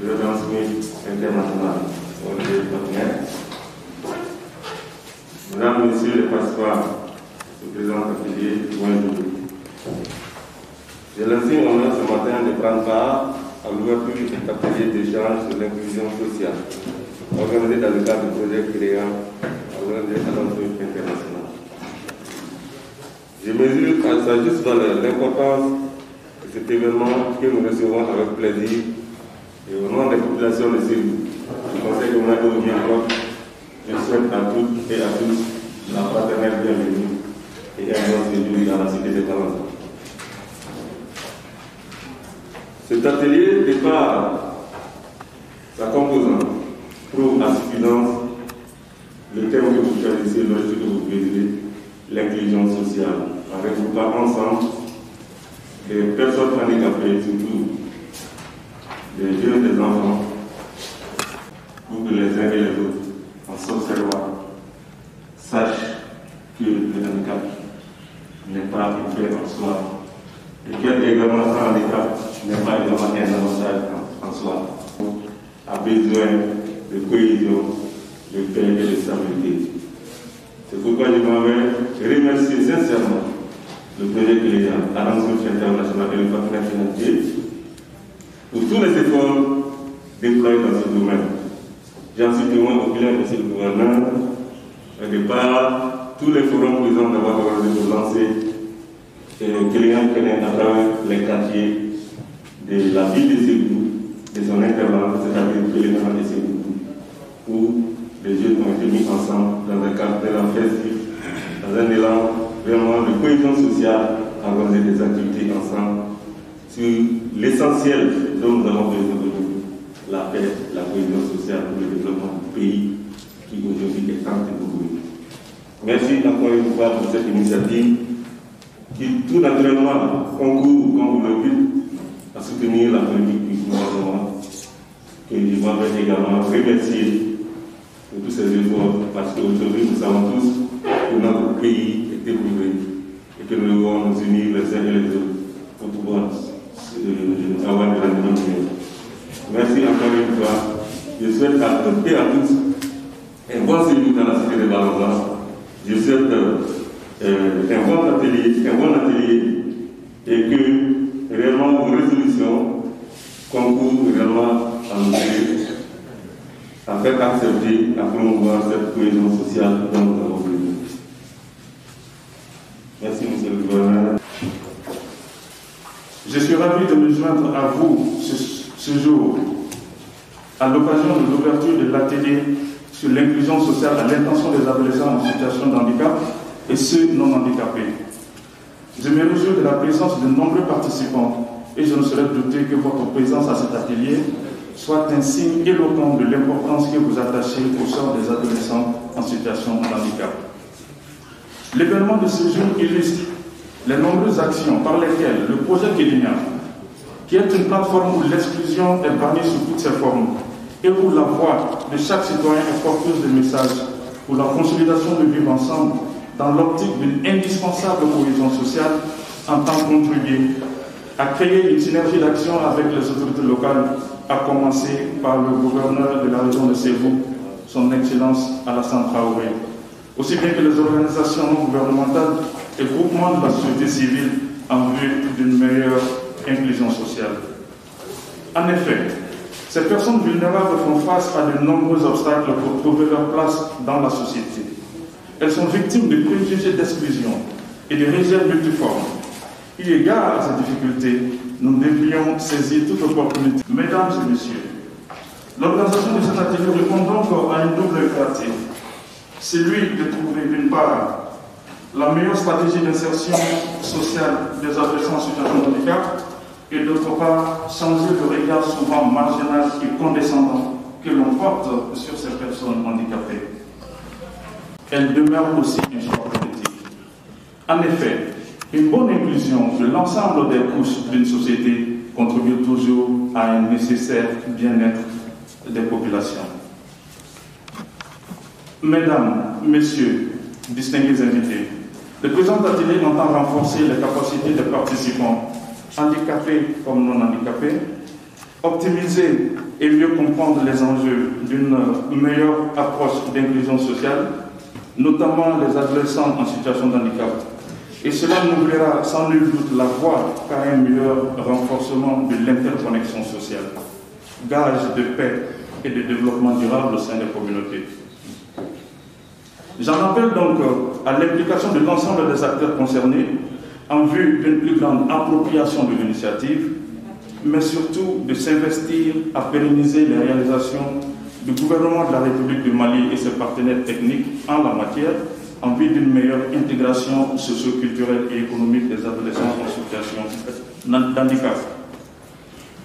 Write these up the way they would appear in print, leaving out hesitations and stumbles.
de l'organisme international des partenaires. Mesdames, Messieurs les participants au présent atelier, bonjour. J'ai l'insigne honneur ce matin de prendre part à l'ouverture de cet atelier d'échange sur l'inclusion sociale, organisé dans le cadre du projet créant à l'organisme international. Je mesure à sa juste valeur l'importance de cet événement que nous recevons avec plaisir et au nom des populations de Ségou, du Conseil communal de Guinée, je souhaite à toutes et à tous la fraternelle bienvenue et un bon séjour dans la cité des Talents. Cet atelier départ sa composante pro à suffisance, le thème que vous choisissez lorsque vous présidez, l'inclusion sociale, en regroupant ensemble des personnes handicapées, surtout des jeunes et des enfants, pour que les uns et les autres, en s'observant, sachent que le handicap n'est pas une fait en soi, et qu'également un handicap n'est pas également un avantage en soi, a besoin de cohésion, de paix et de stabilité. C'est pourquoi je m'avais remercier sincèrement le projet collégial, la rencontre internationale et le partenaire financier pour tous les efforts déployés dans ce domaine. J'en suis témoin oculaire, monsieur le gouverneur, au départ, tous les forums présents d'avoir organisé pour lancer créant à travers les quartiers de la ville de Ségou, de son intervalle, c'est-à-dire Péléna et Ségou, où les jeunes ont été mis ensemble dans un cadre festif, dans un élan vraiment de cohésion sociale, à organiser des activités ensemble sur l'essentiel dont nous avons besoin aujourd'hui, la paix, la cohésion sociale pour le développement du pays qui aujourd'hui est en train de bouger. Merci encore une fois pour cette initiative qui tout naturellement concourt, comme vous le dites, à soutenir la politique du gouvernement, que je voudrais également remercier pour tous ces efforts, parce qu'aujourd'hui nous savons tous que notre pays est éprouvé et que nous devons nous unir les uns et les autres pour pouvoir avoir de la meilleure. Merci encore une fois. Je souhaite à toutes et à tous un bon séjour dans la cité de Balamba. Je souhaite un bon atelier et que réellement vos résolutions concourent réellement à nous aider à faire accepter, à promouvoir cette cohésion sociale dont nous avons besoin. Merci, monsieur le gouverneur. Je suis ravi de me joindre à vous ce jour à l'occasion de l'ouverture de l'atelier sur l'inclusion sociale à l'intention des adolescents en situation de handicap et ceux non handicapés. Je me réjouis de la présence de nombreux participants et je ne saurais douter que votre présence à cet atelier soit un signe éloquent de l'importance que vous attachez au sort des adolescents en situation de handicap. L'événement de ce jour illustre les nombreuses actions par lesquelles le projet Kélinia, qui est une plateforme où l'exclusion est bannie sous toutes ses formes et où la voix de chaque citoyen est porteuse de messages pour la consolidation de vivre ensemble dans l'optique d'une indispensable cohésion sociale, entend contribuer à créer une synergie d'action avec les autorités locales, à commencer par le gouverneur de la région de Ségou, son Excellence Alassane Traoré, aussi bien que les organisations non gouvernementales et groupements de la société civile en vue d'une meilleure inclusion sociale. En effet, ces personnes vulnérables font face à de nombreux obstacles pour trouver leur place dans la société. Elles sont victimes de préjugés d'exclusion et de réserves multiformes. Eu égard à ces difficultés, nous devrions saisir toute opportunité. Mesdames et messieurs, l'organisation de cet atelier répond donc à une double impératif. Celui de trouver d'une part la meilleure stratégie d'insertion sociale des adolescents en situation de handicap et d'autre part changer le regard souvent marginal et condescendant que l'on porte sur ces personnes handicapées. Elle demeure aussi un choix politique. En effet, une bonne inclusion de l'ensemble des couches d'une société contribue toujours à un nécessaire bien-être des populations. Mesdames, Messieurs, distingués invités, le présent atelier entend renforcer les capacités des participants, handicapés comme non handicapés, optimiser et mieux comprendre les enjeux d'une meilleure approche d'inclusion sociale, notamment les adolescents en situation de handicap. Et cela n'oubliera sans nul doute la voie qu'à un meilleur renforcement de l'interconnexion sociale, gage de paix et de développement durable au sein des communautés. J'en appelle donc à l'implication de l'ensemble des acteurs concernés en vue d'une plus grande appropriation de l'initiative, mais surtout de s'investir à pérenniser les réalisations du gouvernement de la République du Mali et ses partenaires techniques en la matière, en vue d'une meilleure intégration socio-culturelle et économique des adolescents en situation d'handicap.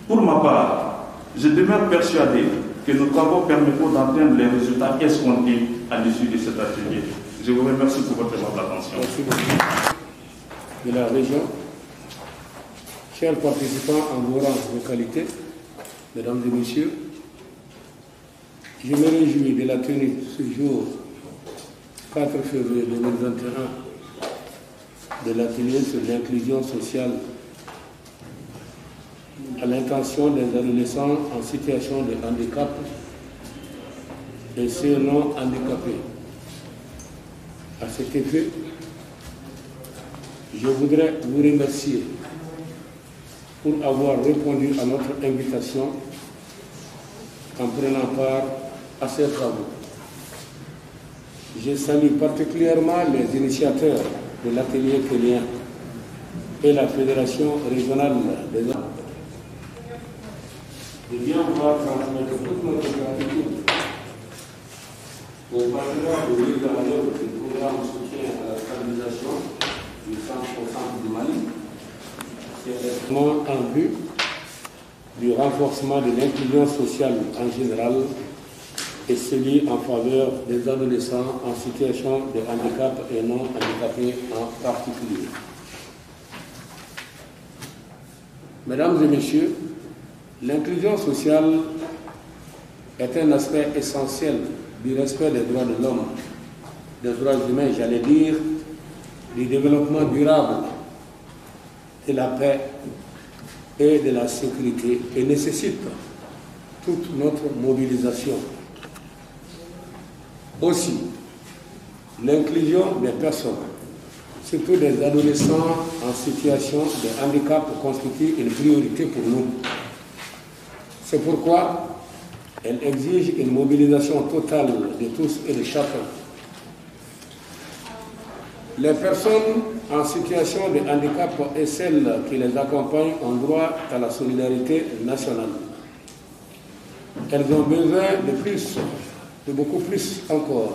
Pour ma part, je demeure persuadé que nos travaux permettront d'atteindre les résultats escomptés à l'issue de cet atelier. Je vous remercie pour votre aimable attention. Merci beaucoup. De la région, chers participants en vos rangs, vos qualités, mesdames et messieurs, je me réjouis de la tenue ce jour 4 février 2021 de l'atelier sur l'inclusion sociale à l'intention des adolescents en situation de handicap et ceux non handicapés. À cet effet, je voudrais vous remercier pour avoir répondu à notre invitation en prenant part à ces travaux. Je salue particulièrement les initiateurs de l'atelier kélien et la Fédération régionale des hommes de bien vouloir transmettre toute notre gratitude aux partenaires de mise en œuvre du programme de soutien à la stabilisation du centre du Mali, c'est en vue du renforcement de l'inclusion sociale en général et celui en faveur des adolescents en situation de handicap et non handicapés en particulier. Mesdames et messieurs, l'inclusion sociale est un aspect essentiel du respect des droits de l'homme, des droits humains, j'allais dire, du développement durable, de la paix et de la sécurité et nécessite toute notre mobilisation. Aussi, l'inclusion des personnes, surtout des adolescents en situation de handicap, constitue une priorité pour nous. C'est pourquoi elle exige une mobilisation totale de tous et de chacun. Les personnes en situation de handicap et celles qui les accompagnent ont droit à la solidarité nationale. Elles ont besoin de plus, de beaucoup plus encore,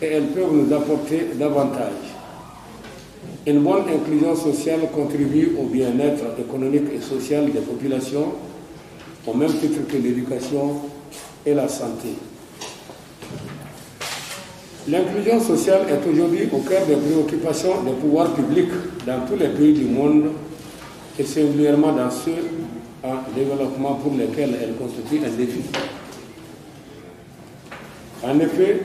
et elles peuvent nous apporter davantage. Une bonne inclusion sociale contribue au bien-être économique et social des populations, au même titre que l'éducation et la santé. L'inclusion sociale est aujourd'hui au cœur des préoccupations des pouvoirs publics dans tous les pays du monde et singulièrement dans ceux en développement pour lesquels elle constitue un défi. En effet,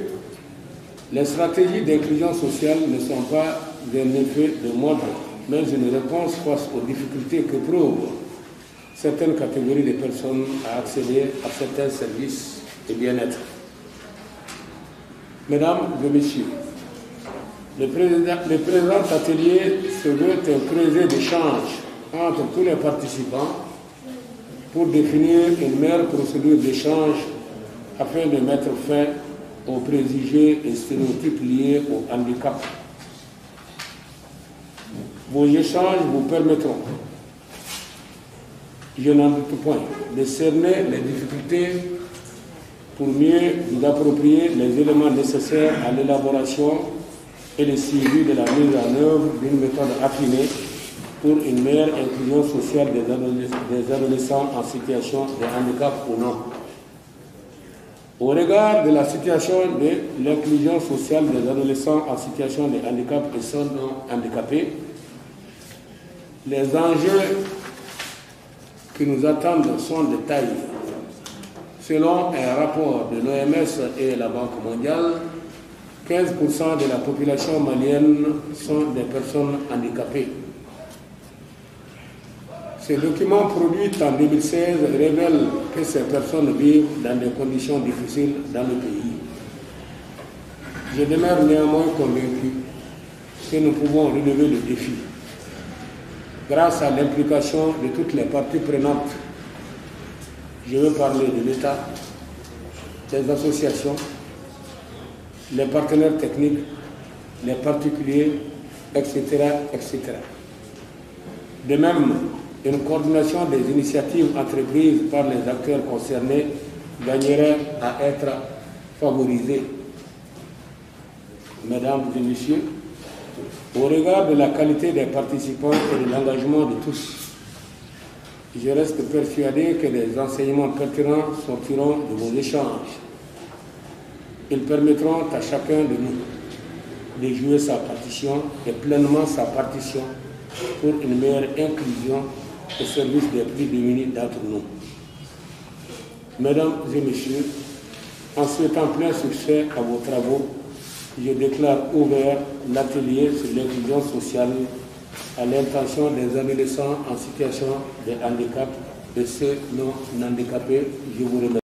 les stratégies d'inclusion sociale ne sont pas un effet de mode, mais une réponse face aux difficultés qu'éprouvent certaines catégories de personnes à accéder à certains services et bien-être. Mesdames et messieurs, le présent atelier se veut un creuset d'échange entre tous les participants pour définir une meilleure procédure d'échange afin de mettre fin aux préjugés et stéréotypes liés au handicap. Vos échanges vous permettront, je n'en doute point, de cerner les difficultés pour mieux vous approprier les éléments nécessaires à l'élaboration et le suivi de la mise en œuvre d'une méthode affinée pour une meilleure inclusion sociale des adolescents en situation de handicap ou non. Au regard de la situation de l'inclusion sociale des adolescents en situation de handicap et sont non handicapés, les enjeux qui nous attendent sont de taille. Selon un rapport de l'OMS et la Banque mondiale, 15% de la population malienne sont des personnes handicapées. Ce document produit en 2016 révèle que ces personnes vivent dans des conditions difficiles dans le pays. Je demeure néanmoins convaincu que nous pouvons relever le défi grâce à l'implication de toutes les parties prenantes. Je veux parler de l'État, des associations, les partenaires techniques, les particuliers, etc., etc. De même, une coordination des initiatives entreprises par les acteurs concernés gagnerait à être favorisée. Mesdames et messieurs, au regard de la qualité des participants et de l'engagement de tous, je reste persuadé que des enseignements pertinents sortiront de vos échanges. Ils permettront à chacun de nous de jouer sa partition et pleinement sa partition pour une meilleure inclusion au service des plus démunis d'entre nous. Mesdames et messieurs, en souhaitant plein succès à vos travaux, je déclare ouvert l'atelier sur l'inclusion sociale à l'intention des adolescents en situation de handicap et ceux non handicapés. Je vous remercie.